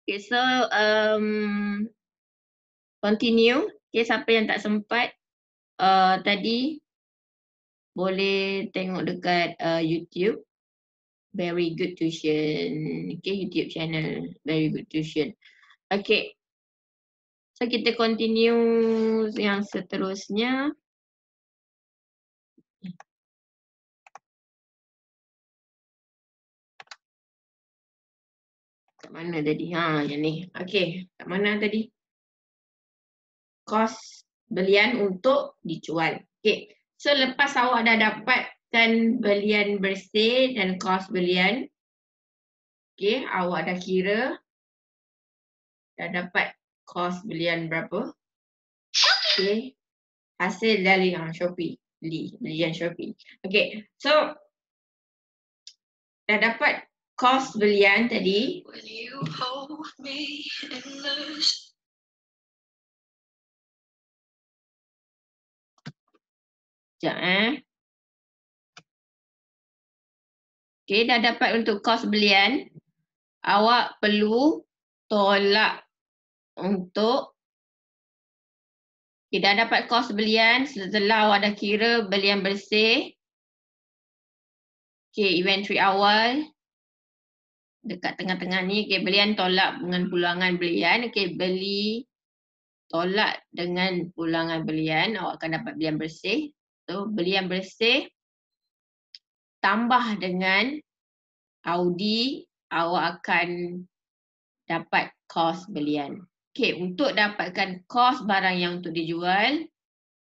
Okay, so continue. Okay, siapa yang tak sempat tadi boleh tengok dekat YouTube. Very Good Tuition. Okay, YouTube channel Very Good Tuition. Okay. So kita continue yang seterusnya. Kat mana tadi? Yang ni. Okay, kat mana tadi? Kos belian untuk dijual. Okay, so lepas awak dah dapatkan belian bersih dan kos belian, okay, awak dah kira dah dapat kos belian berapa. Okay, hasil dari Shopee. Belian Shopee. Okay, so dah dapat kos belian tadi. Sekejap Okay, dah dapat untuk kos belian. Awak perlu tolak untuk dah dapat kos belian setelah awak dah kira belian bersih. Okay, inventory awal. Dekat tengah-tengah ni, okay, belian tolak dengan pulangan belian. Okay, beli tolak dengan pulangan belian. Awak akan dapat belian bersih. So, belian bersih tambah dengan Audi, awak akan dapat kos belian. Okay, untuk dapatkan kos barang yang untuk dijual,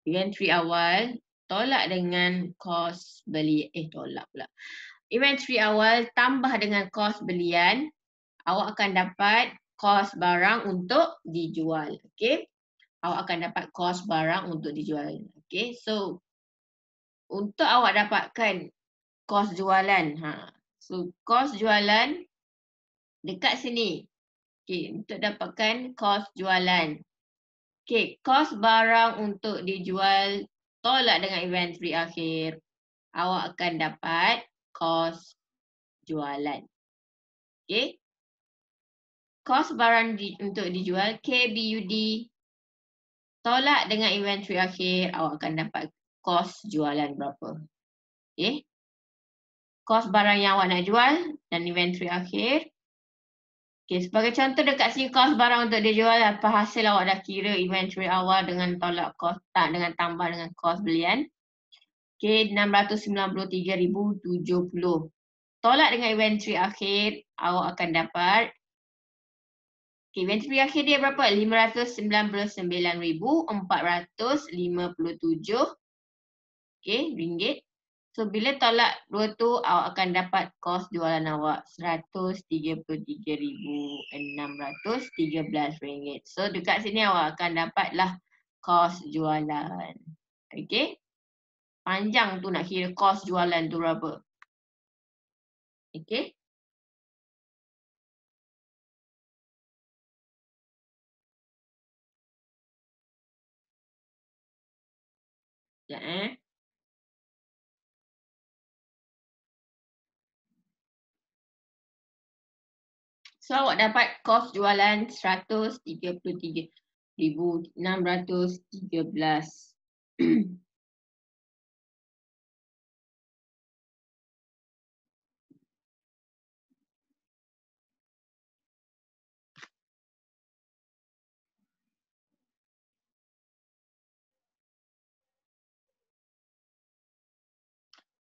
inventory awal, tolak dengan kos beli, tolak pula. Inventory awal tambah dengan kos belian, awak akan dapat kos barang untuk dijual. Okay, awak akan dapat kos barang untuk dijual. Okay, so untuk awak dapatkan kos jualan, so kos jualan dekat sini. Okay, untuk dapatkan kos jualan. Okay, kos barang untuk dijual tolak dengan inventory akhir. Awak akan dapat kos jualan. Okay. Kos barang untuk dijual KBUD tolak dengan inventory akhir. Awak akan dapat kos jualan berapa. Okay. Kos barang yang awak nak jual dan inventory akhir. Okay, sebagai contoh dekat sini kos barang untuk dijual apa hasil awak dah kira inventory awal dengan tolak kos dengan tambah dengan kos belian. Okay, 693,070. Tolak dengan inventory akhir, awak akan dapat okay, inventory akhir dia berapa? 599,457 okay, ringgit. So bila tolak dua tu, awak akan dapat kos jualan awak 133,613 ringgit. So dekat sini awak akan dapatlah kos jualan. Okay. Panjang tu nak kira kos jualan tu berapa. Okay. Ya, So awak dapat kos jualan 133,613.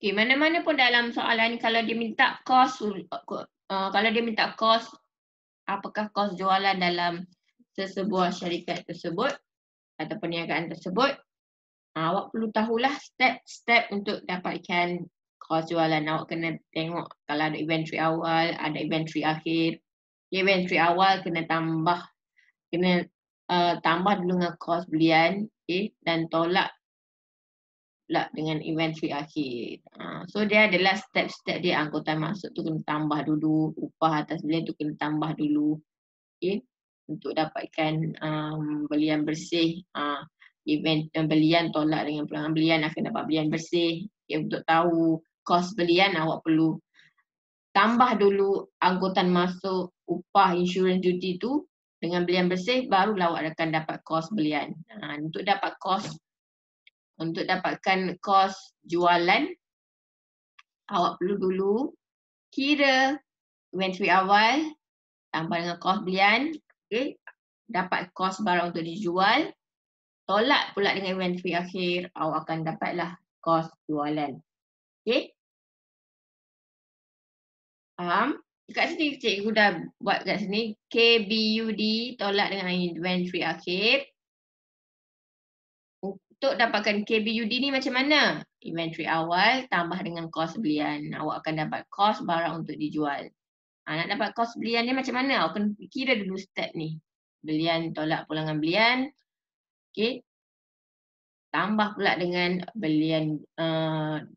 Okay, mana-mana pun dalam soalan kalau dia minta kos, kalau dia minta kos, apakah kos jualan dalam sesebuah syarikat tersebut atau perniagaan tersebut, awak perlu tahulah step-step untuk dapatkan kos jualan. Awak kena tengok kalau ada inventory awal, ada inventory akhir. Inventory awal kena tambah dulu dengan kos belian, okay, dan tolak pula dengan inventory akhir. So dia adalah step-step dia, angkutan masuk tu kena tambah dulu, upah atas belian tu kena tambah dulu. Okay, untuk dapatkan belian bersih. Belian tolak dengan pulangan belian akan dapat belian bersih. Okay, untuk tahu kos belian awak perlu tambah dulu angkutan masuk, upah, insurans, duty tu dengan belian bersih, barulah awak akan dapat kos belian. Untuk dapatkan kos jualan, awak perlu dulu kira inventory awal tambah dengan kos belian, okey, dapat kos barang untuk dijual, tolak pula dengan inventory akhir, awak akan dapatlah kos jualan. Okey? Faham? Kat sini cikgu dah buat kat sini, KBUD tolak dengan inventory akhir. Untuk dapatkan KBUD ni macam mana? Inventory awal tambah dengan kos belian. Awak akan dapat kos barang untuk dijual. Nak dapat kos belian ni macam mana? Awak kena kira dulu step ni. Belian tolak pulangan belian. Okey. Tambah pula dengan belian,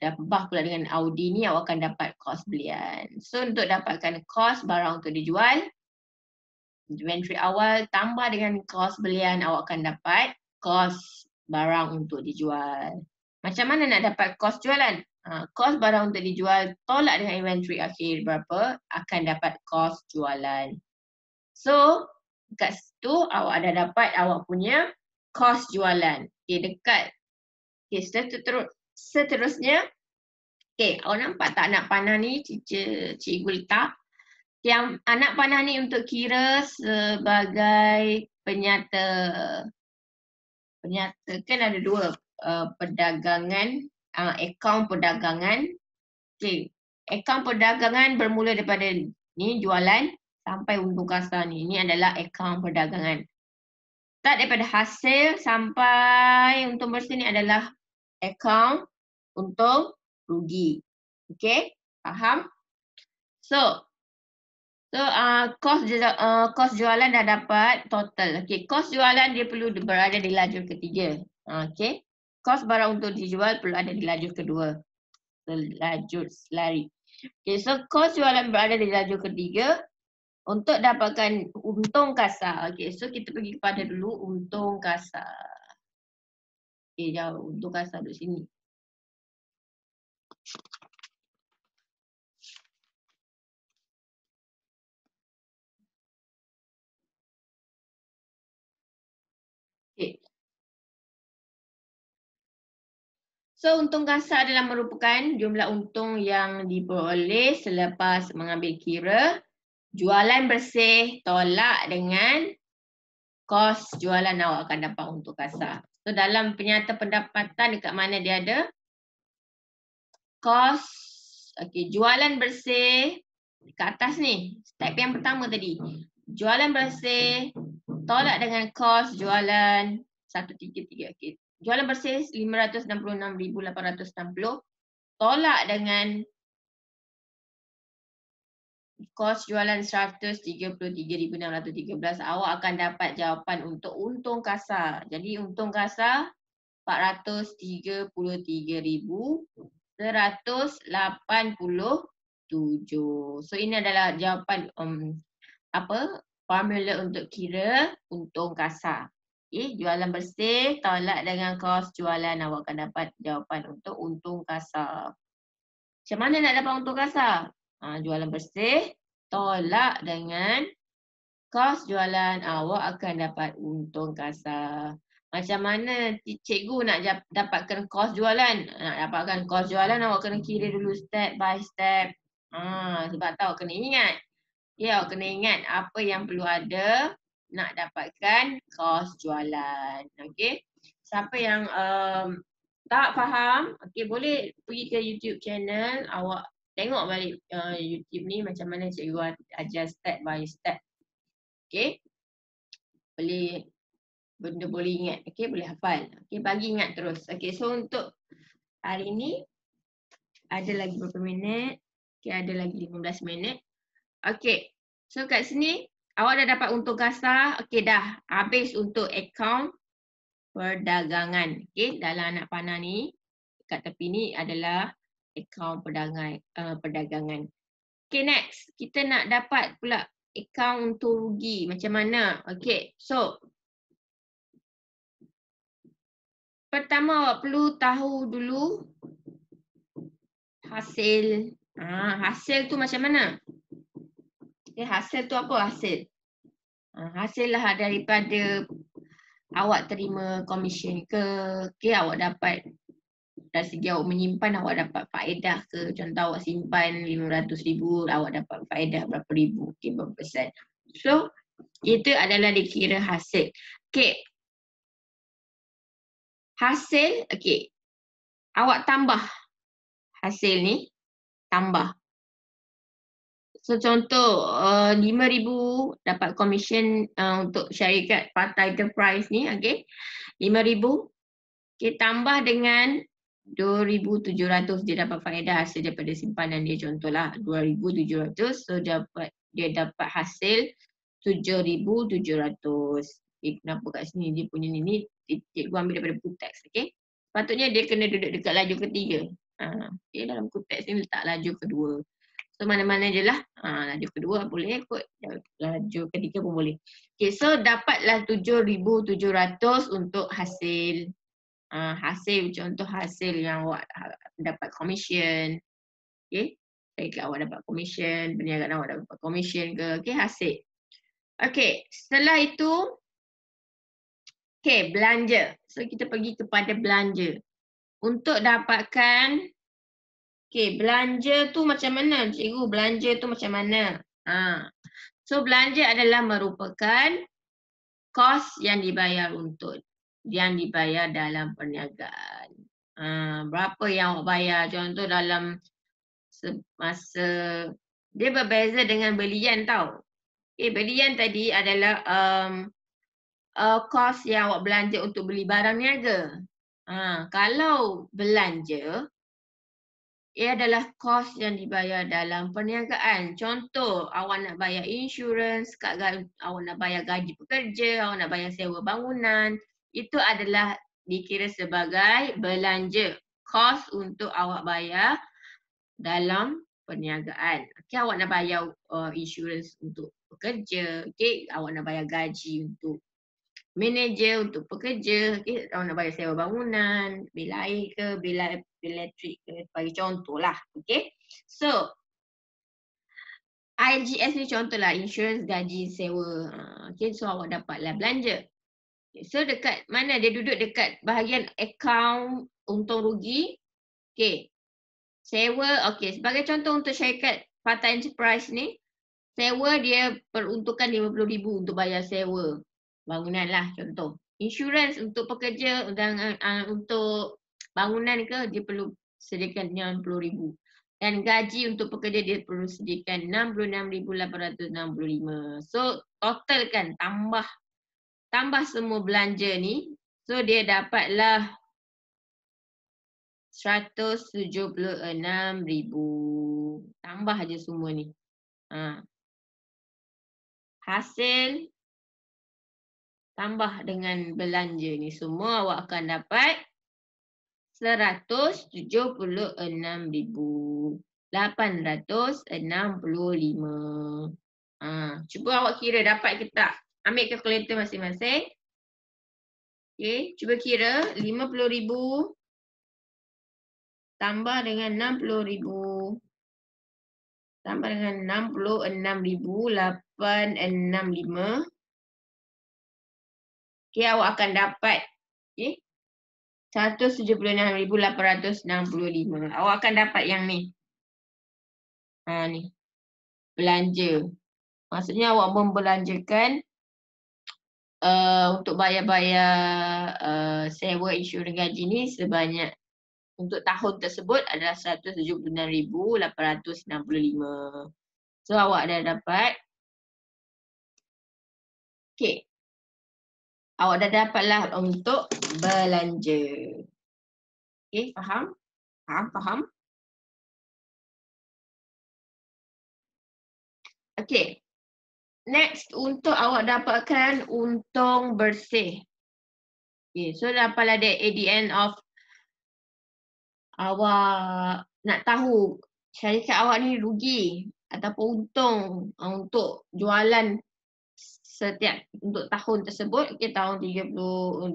tambah pula dengan Audi ni awak akan dapat kos belian. So untuk dapatkan kos barang untuk dijual, inventory awal tambah dengan kos belian, awak akan dapat kos barang untuk dijual. Macam mana nak dapat kos jualan? Kos barang untuk dijual tolak dengan inventory akhir berapa, akan dapat kos jualan. So kat situ awak dah dapat awak punya kos jualan. Okay, dekat. Okay, seterusnya, okay, awak nampak tak anak panah ni cikgu letak? Yang anak panah ni untuk kira sebagai penyata. Penyata kan ada dua, perdagangan, akaun perdagangan. Okay, akaun perdagangan bermula daripada ni jualan sampai untung kasar ni. Ini adalah akaun perdagangan. Start daripada hasil sampai untung bersih ni adalah akaun untung rugi. Okay, faham? So kos jualan dah dapat total. Okay, kos jualan dia perlu berada di lajur ketiga. Okay, kos barang untuk dijual perlu ada di lajur kedua. Lajur selari. Okay, so kos jualan berada di lajur ketiga. Untuk dapatkan untung kasar. Okay, so kita pergi kepada dulu untung kasar. Okay, jauh untung kasar duduk sini. Okay. So untung kasar adalah merupakan jumlah untung yang diperoleh selepas mengambil kira jualan bersih tolak dengan kos jualan, awak akan dapat untung kasar. So dalam penyata pendapatan dekat mana dia ada? Kos, okay, jualan bersih kat atas ni, step yang pertama tadi. Jualan bersih tolak dengan kos jualan 133. Okay. Jualan bersih 566,860 tolak dengan kos jualan 133,613, awak akan dapat jawapan untuk untung kasar. Jadi untung kasar 433,187. So ini adalah jawapan formula untuk kira untung kasar. Okay, jualan bersih tolak dengan kos jualan, awak akan dapat jawapan untuk untung kasar. Macam mana nak dapat untung kasar? Jualan bersih tolak dengan kos jualan, awak akan dapat untung kasar. Macam mana cikgu nak dapatkan kos jualan? Nak dapatkan kos jualan, awak kena kira dulu step by step. Sebab tahu kena ingat. Ya, awak kena ingat apa yang perlu ada nak dapatkan kos jualan. Okey. Siapa yang tak faham, okey, boleh pergi ke YouTube channel, awak tengok balik YouTube ni macam mana cikgu ajar step by step. Okey. Boleh ingat, okey, boleh hafal. Okey, bagi ingat terus. Okey, so untuk hari ni ada lagi berapa minit? Okey, ada lagi 15 minit. Okey. So kat sini awak dah dapat untung kasar. Okey, dah habis untuk akaun perdagangan. Okey, dalam anak panah ni kat tepi ni adalah akaun perdagangan. Okey, next. Kita nak dapat pula akaun untung rugi. Macam mana? Okey, so pertama awak perlu tahu dulu hasil Hasil tu macam mana? Okay, hasil tu apa hasil? Hasil lah daripada awak terima komisen ke, okay, awak dapat dari segi awak menyimpan, awak dapat faedah ke. Contoh awak simpan 500,000, awak dapat faedah berapa ribu, okay, berapa persen. So, itu adalah dikira hasil. Okay. Hasil, okay. Awak tambah hasil ni, tambah. So contoh 5,000 dapat komisen untuk syarikat Pata Enterprise ni, okay. 5,000, okay, tambah dengan 2,700 dia dapat faedah hasil daripada simpanan dia, contohlah 2,700, so dia dapat hasil 7,700. Okay, kenapa kat sini dia punya ni cikgu ambil daripada buku teks, okay. Sepatutnya dia kena duduk dekat laju ketiga. Okay, dalam buku teks ni letak laju kedua. So mana-mana je lah. Laju kedua boleh kot. Laju ketiga pun boleh. Okay, so dapatlah 7,700 untuk hasil. Hasil, contoh hasil yang awak dapat komisen. Okay. Awak dapat komisen, perniagaan awak dapat komisen ke. Okay, hasil. Okay, setelah itu, okay, belanja. So kita pergi kepada belanja. Untuk dapatkan, okay, belanja tu macam mana cikgu? Belanja tu macam mana? So belanja adalah merupakan kos yang dibayar dalam perniagaan. Berapa yang awak bayar? Contoh dalam semasa, dia berbeza dengan belian tau. Okay, belian tadi adalah kos yang awak belanja untuk beli barang niaga. Kalau belanja, ia adalah kos yang dibayar dalam perniagaan. Contoh, awak nak bayar insurans, awak nak bayar gaji pekerja, awak nak bayar sewa bangunan, itu adalah dikira sebagai belanja. Kos untuk awak bayar dalam perniagaan. Okay, awak nak bayar insurans untuk pekerja, okay, awak nak bayar gaji untuk manager, untuk pekerja, okay, awak nak bayar sewa bangunan, bil air ke, bil elektrik ke, bagi contoh lah. Okay. So, IGS ni contohlah, insurans, gaji, sewa. Okay, so awak dapatlah belanja. Okay, so dekat mana? Dia duduk dekat bahagian akaun untung rugi. Okay. Sewa, okay. Sebagai contoh untuk syarikat Pata Enterprise ni, sewa dia peruntukan 50,000 untuk bayar sewa bangunan lah contoh. Insurans untuk pekerja dan untuk bangunan ke, dia perlu sediakan 60,000. Dan gaji untuk pekerja dia perlu sediakan 66,865. So total kan, tambah semua belanja ni, so dia dapatlah 176,000. Tambah aja semua ni. Hasil tambah dengan belanja ni semua, awak akan dapat 176,865. Cuba awak kira dapat ke tak? Ambil kalkulator masing-masing. Okay, cuba kira 50,000 tambah dengan 60,000 tambah dengan 66,865. Okay, awak akan dapat, okay, 176,865. Awak akan dapat yang ni. Ni. Belanja. Maksudnya awak membelanjakan untuk bayar-bayar sewa insurans gaji ni sebanyak, untuk tahun tersebut adalah 176,865. So awak dah dapat. Okay. Awak dah dapatlah untuk belanja. Okay, faham? Faham? Okay. Next, untuk awak dapatkan untung bersih. Okay, so dapatlah at the end of, awak nak tahu syarikat awak ni rugi ataupun untung untuk jualan setiap untuk tahun tersebut. Okay, tahun 2020,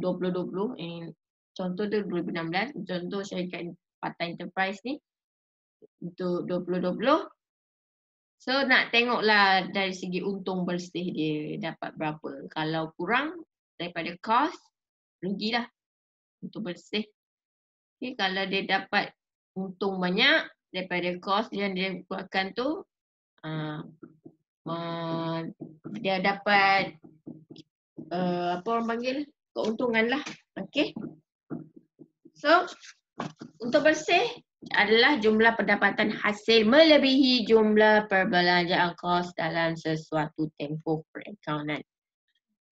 contoh tu 2016, contoh syarikat Pata Enterprise ni untuk 2020. So nak tengoklah dari segi untung bersih dia dapat berapa. Kalau kurang daripada kos, rugilah untuk bersih. Okay, kalau dia dapat untung banyak daripada kos yang dia keluarkan tu, dia dapat apa orang panggil, keuntungan lah. Okay. So untuk bersih adalah jumlah pendapatan hasil melebihi jumlah perbelanjaan kos dalam sesuatu tempoh perakaunan.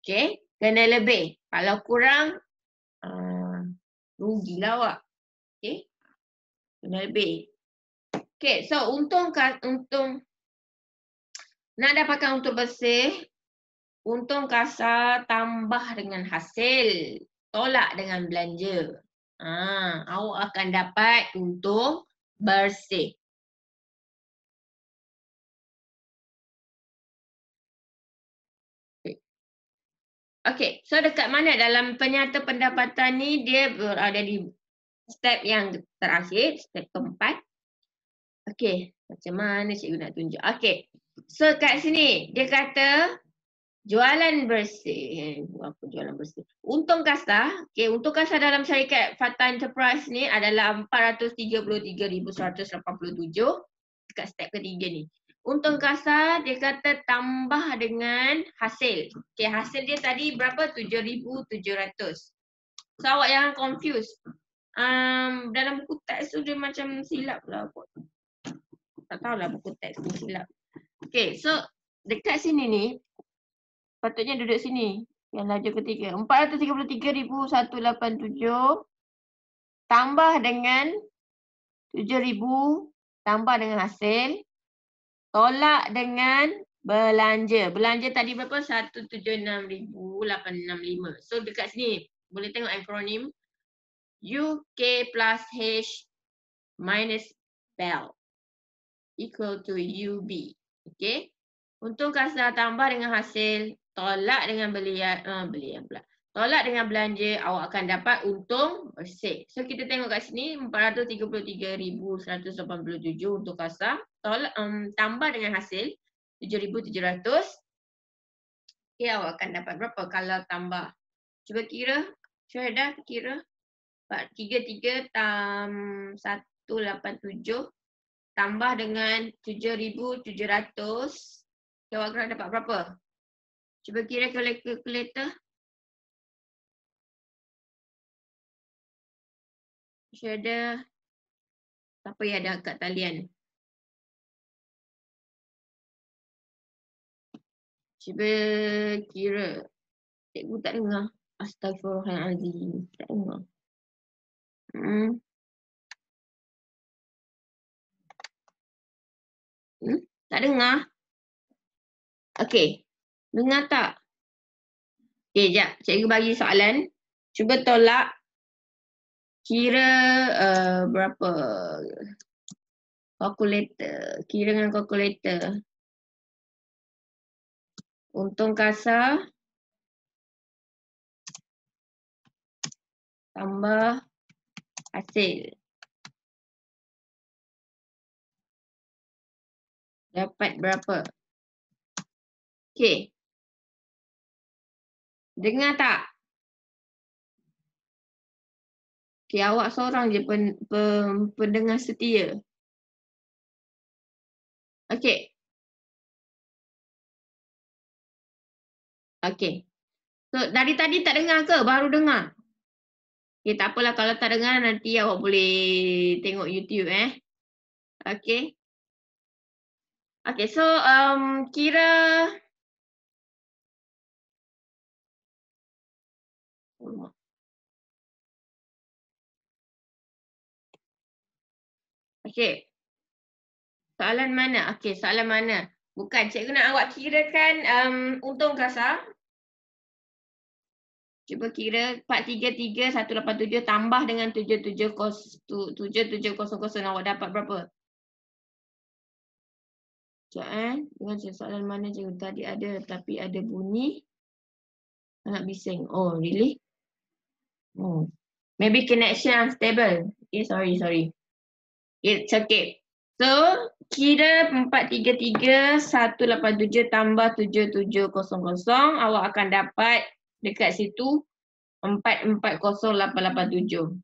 Okay, kena lebih. Kalau kurang, rugilah awak. Okay, kena lebih. Okay, so untung nak dapatkan untung bersih, untung kasar tambah dengan hasil, tolak dengan belanja. Awak akan dapat untung bersih. Okay, so dekat mana dalam penyata pendapatan ni dia berada di step yang terakhir, step keempat. Okay, macam mana cikgu nak tunjuk? Okay, so kat sini dia kata jualan bersih. Apa jualan bersih? Untung kasar. Okay, untung kasar dalam syarikat Fatah Enterprise ni adalah 433,187 dekat step ketiga ni. Untung kasar dia kata tambah dengan hasil. Okay, hasil dia tadi berapa? 7,700. So awak jangan confuse. Dalam buku teks tu dia macam silap lah kot. Tak tahulah buku teks ni silap. Okay, so dekat sini ni patutnya duduk sini. Yang lajur ketiga. 433,187 tambah dengan 7,000 tambah dengan hasil. Tolak dengan belanja. Belanja tadi berapa? 176,865. So dekat sini boleh tengok akronim UK plus H minus BEL equal to UB. Okay. Untung kasar tambah dengan hasil, tolak dengan belian pula. Tolak dengan belanja, awak akan dapat untung bersih. So kita tengok kat sini 433,187 untuk kasar, tolak tambah dengan hasil 7,700. Okay, awak akan dapat berapa kalau tambah? Cuba kira, Syuhaidah kira 433 187 tambah dengan 7,700. Awak akan dapat berapa? Cuba kira kalkulator. Ada siapa yang ada kat talian? Cuba kira. Cikgu tak dengar. Astagfirullahaladzim. Tak dengar. Tak dengar? Okey. Dengar tak? Okey, jap. Cikgu bagi soalan. Cuba tolak. Kira berapa? Kalkulator. Kira dengan kalkulator. Untung kasar. Tambah hasil. Dapat berapa? Okey. Dengar tak? Okey, awak seorang je pendengar setia. Okey. Okey. So dari tadi tak dengar ke? Baru dengar? Okey, tak apalah kalau tak dengar nanti awak boleh tengok YouTube Okey. Okey, so kira okey. Soalan mana? Okey, soalan mana? Bukan, cikgu nak awak kirakan untung kasar. Cuba kira 433,187 tambah dengan 7700 awak dapat berapa? Sekejap dengan soalan mana cikgu tadi ada tapi ada bunyi. Sangat bising. Oh, really? Maybe connection unstable. Okay, sorry. It's okay. So, kira 433,187 tambah 7700, awak akan dapat dekat situ 440,887.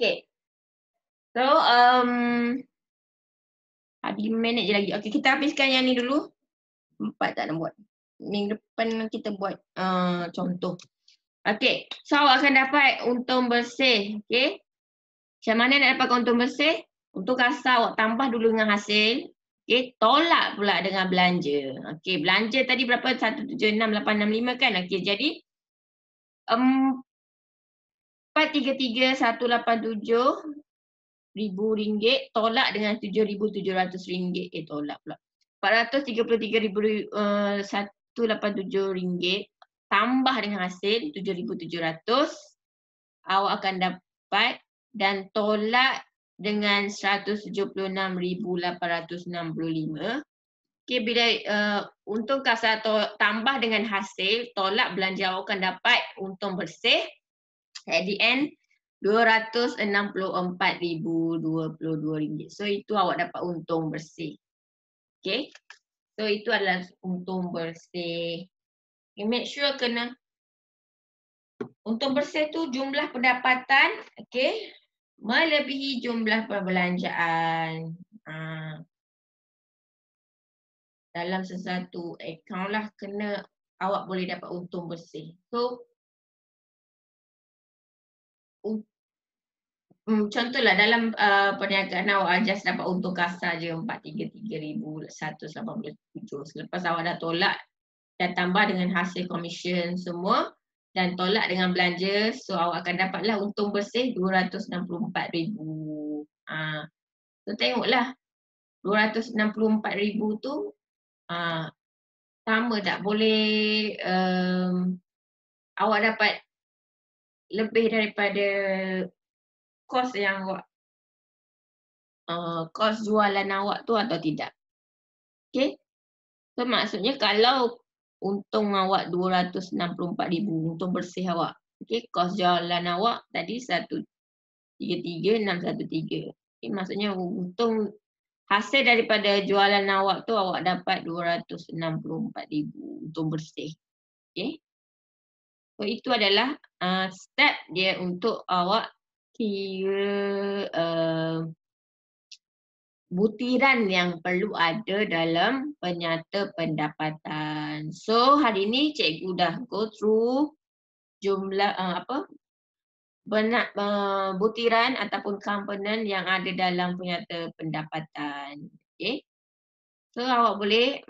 Okay. So, ada 5 minit je lagi. Okay, kita habiskan yang ni dulu. 4 tak nak buat. Minggu depan kita buat contoh. Okay, so awak akan dapat untung bersih. Okay. Macam mana nak dapatkan untung bersih? Untung kasar awak tambah dulu dengan hasil. Okay, tolak pula dengan belanja. Okay, belanja tadi berapa? 176,865 kan? Okay, jadi 433,187 ribu ringgit tolak dengan 7,700 ringgit. Tolak pula. 433,187 ringgit tambah dengan hasil 7,700 awak akan dapat dan tolak dengan 176,865. Okay, bila untung kasar tambah dengan hasil tolak belanja awak akan dapat untung bersih at the end RM264,022. So itu awak dapat untung bersih. Okay. So itu adalah untung bersih. Okay, make sure kena untung bersih tu jumlah pendapatan, okay, melebihi jumlah perbelanjaan. Dalam sesuatu account lah kena awak boleh dapat untung bersih. So contohlah dalam perniagaan awak just dapat untung kasar je 433,187. Selepas awak dah tolak dan tambah dengan hasil komisen semua dan tolak dengan belanja, so awak akan dapatlah untung bersih 264,000. So tengoklah 264,000 tu sama tak? Boleh awak dapat lebih daripada kos yang awak kos jualan awak tu atau tidak. Okay. So maksudnya kalau untung awak 264,000 untung bersih awak. Okay, kos jualan awak tadi 133,613. Okay, maksudnya untung hasil daripada jualan awak tu awak dapat 264,000 untung bersih. Okay. So itu adalah step dia untuk awak kira butiran yang perlu ada dalam penyata pendapatan. So hari ini cikgu dah go through jumlah butiran ataupun komponen yang ada dalam penyata pendapatan. Okay. So awak boleh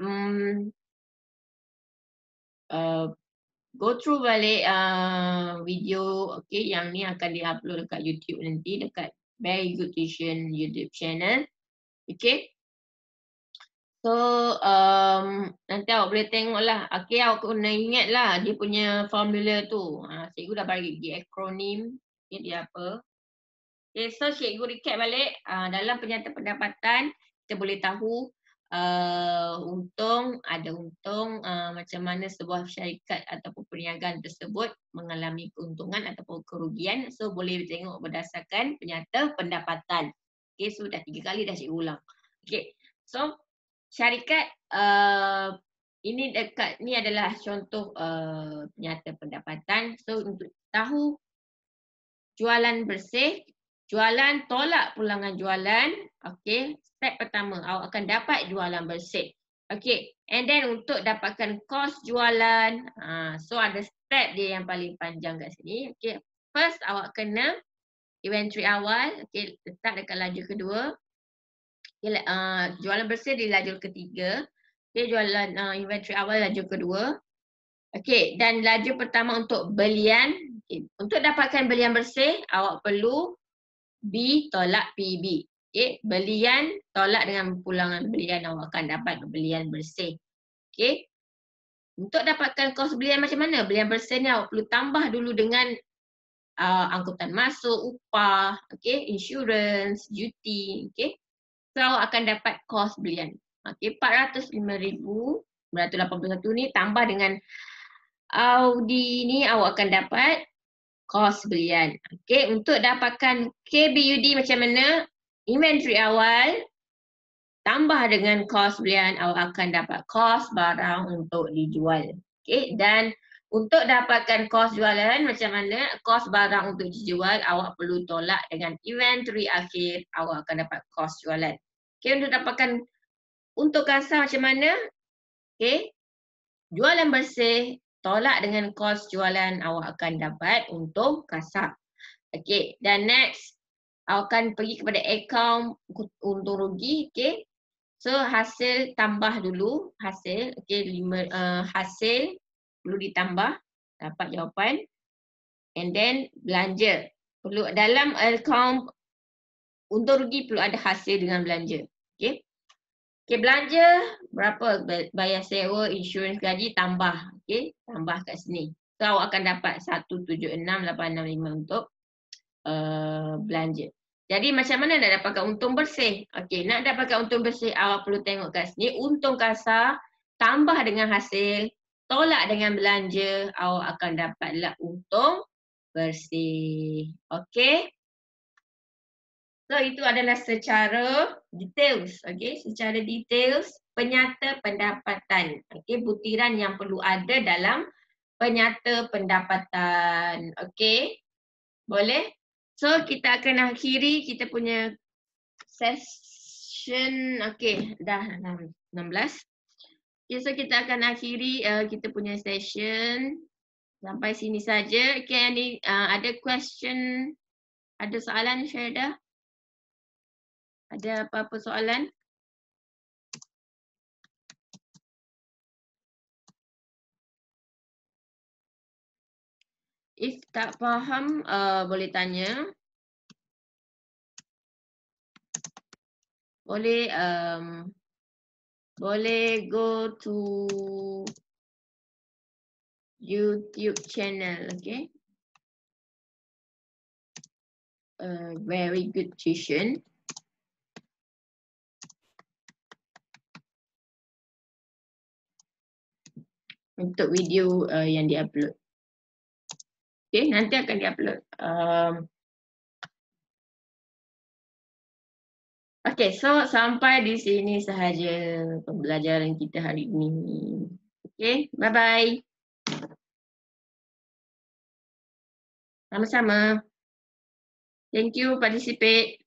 go through balik video, okay, yang ni akan di-upload dekat YouTube nanti, dekat Very Good Tuition YouTube channel. Okay. So nanti awak boleh tengoklah. Okay, awak kena ingatlah dia punya formula tu. Cikgu dah bagi akronim. Okay, dia apa. Okay, so cikgu recap balik. Dalam penyata pendapatan kita boleh tahu untung, ada untung macam mana sebuah syarikat ataupun perniagaan tersebut mengalami keuntungan ataupun kerugian. So boleh tengok berdasarkan penyata pendapatan. Okay, so dah 3 kali dah cikgu ulang. Okay, so syarikat ini dekat ni adalah contoh penyata pendapatan. So untuk tahu jualan bersih, jualan tolak pulangan jualan. Okay, step pertama awak akan dapat jualan bersih. Okay, and then untuk dapatkan kos jualan, so ada step dia yang paling panjang kat sini. Okay, first awak kena inventory awal. Okay, letak dekat lajur kedua. Okay, jualan bersih di lajur ketiga. Okay, jualan inventory awal lajur kedua. Okay, dan lajur pertama untuk belian. Okay, untuk dapatkan belian bersih, awak perlu B tolak PB. Okay, belian tolak dengan pulangan belian, awak akan dapat belian bersih. Okay, untuk dapatkan kos belian macam mana? Belian bersih ni awak perlu tambah dulu dengan angkutan masuk, upah, okay, insurans, duty, okay. So awak akan dapat kos belian. Okay, 405,000 281 ni tambah dengan Audi ni awak akan dapat kos belian. Okay, untuk dapatkan KBUD macam mana? Inventory awal tambah dengan kos belian, awak akan dapat kos barang untuk dijual. Okay, dan untuk dapatkan kos jualan macam mana? Kos barang untuk dijual, awak perlu tolak dengan inventory akhir, awak akan dapat kos jualan. Okay, untuk dapatkan untuk kasar macam mana? Okay, jualan bersih, tolak dengan kos jualan, awak akan dapat untung kasar. Okay, dan next, awak akan pergi kepada akaun untung rugi, okay. So hasil tambah dulu, hasil, okay, hasil perlu ditambah, dapat jawapan. And then belanja, perlu dalam akaun untung rugi perlu ada hasil dengan belanja, okay. Okay, belanja berapa? Bayar sewa, insurans, gaji, tambah. Okay, tambah kat sini. So awak akan dapat 176,865 untuk belanja. Jadi macam mana nak dapatkan untung bersih? Okay, nak dapatkan untung bersih awak perlu tengok kat sini. Untung kasar tambah dengan hasil, tolak dengan belanja, awak akan dapatlah untung bersih. Okay. So itu adalah secara details, okay, secara details penyata pendapatan, okay, butiran yang perlu ada dalam penyata pendapatan, okay, boleh? So kita akan akhiri kita punya session, okay, dah 16. Okay, so kita akan akhiri kita punya session sampai sini saja. Okay, ada question, ada soalan Syahida? Ada apa-apa soalan? If tak faham, boleh tanya. Boleh go to YouTube channel, okay? Very good tuition. Untuk video yang di-upload. Okay, nanti akan di-upload. Okay, so sampai di sini sahaja pembelajaran kita hari ini. Okay, bye-bye. Sama-sama. Thank you participate.